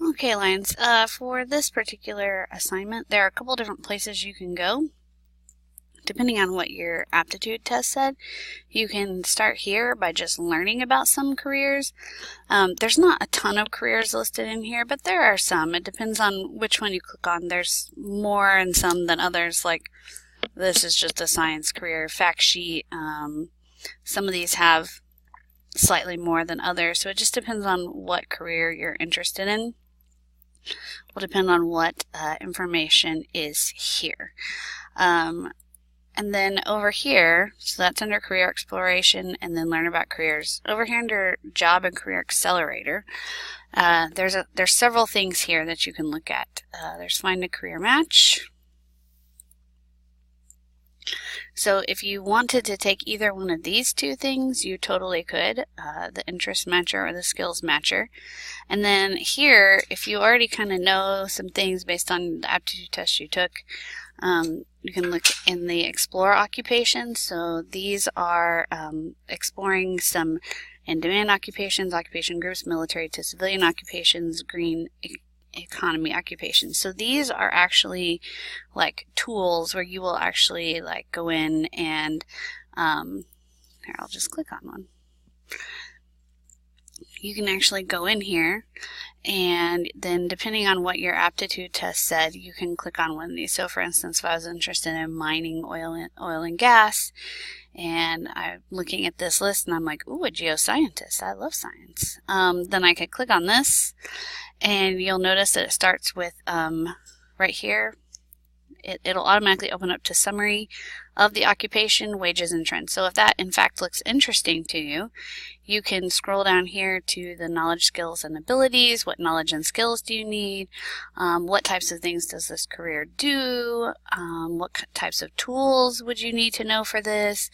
Okay, Lions, for this particular assignment, there are a couple different places you can go. Depending on what your aptitude test said, you can start here by just learning about some careers. There's not a ton of careers listed in here, but there are some. It depends on which one you click on. There's more in some than others, like this is just a science career fact sheet. Some of these have slightly more than others, so it just depends on what career you're interested in. Will depend on what information is here. And then over here, so that's under Career Exploration and then Learn About Careers. Over here under Job and Career Accelerator, there's several things here that you can look at. There's Find a Career Match. So if you wanted to take either one of these two things, you totally could, the interest matcher or the skills matcher. And then here, if you already kind of know some things based on the aptitude test you took, you can look in the Explore occupations. So these are exploring some in-demand occupations, occupation groups, military to civilian occupations, green economy occupations. So these are actually like tools where you will actually like go in and here, I'll just click on one. You can actually go in here, and then depending on what your aptitude test said, you can click on one of these. So for instance, if I was interested in mining oil and gas, and I'm looking at this list and I'm like, ooh, a geoscientist, I love science. Then I could click on this, and you'll notice that it starts with right here. It'll automatically open up to summary of the occupation, wages, and trends. So if that in fact looks interesting to you, you can scroll down here to the knowledge, skills, and abilities. What knowledge and skills do you need? What types of things does this career do? What types of tools would you need to know for this?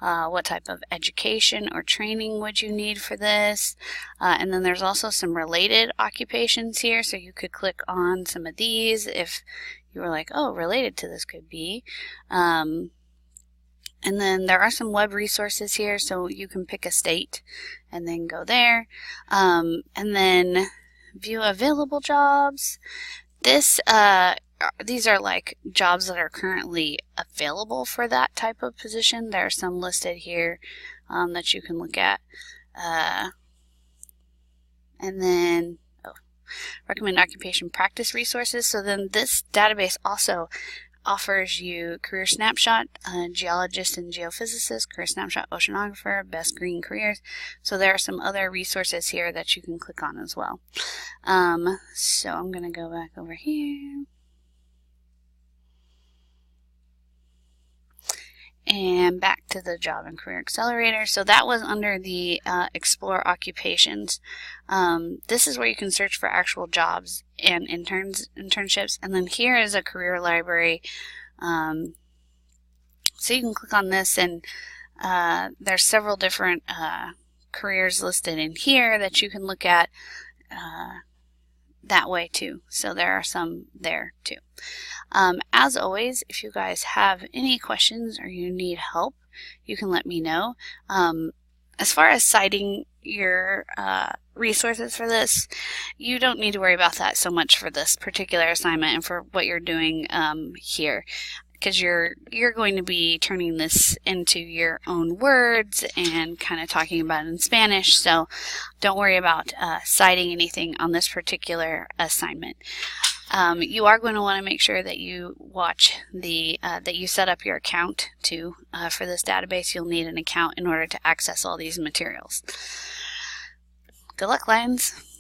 What type of education or training would you need for this? And then there's also some related occupations here, so you could click on some of these if you were like, oh, related to this could be. And then there are some web resources here, so you can pick a state and then go there. And then view available jobs. These are like jobs that are currently available for that type of position. There are some listed here that you can look at. And then recommend occupation practice resources. So then this database also offers you career snapshot, geologist and geophysicist, career snapshot oceanographer, best green careers. So there are some other resources here that you can click on as well. So I'm going to go back over here. And back to the Job and Career Accelerator. So that was under the Explore Occupations. This is where you can search for actual jobs and internships. And then here is a career library. So you can click on this, and there's several different careers listed in here that you can look at that way too. So there are some there too. As always, if you guys have any questions or you need help, you can let me know. As far as citing your resources for this, you don't need to worry about that so much for this particular assignment and for what you're doing here, because you're going to be turning this into your own words and kind of talking about it in Spanish, so don't worry about citing anything on this particular assignment. You are going to want to make sure that you watch that you set up your account too. For this database, you'll need an account in order to access all these materials. Good luck, Lions!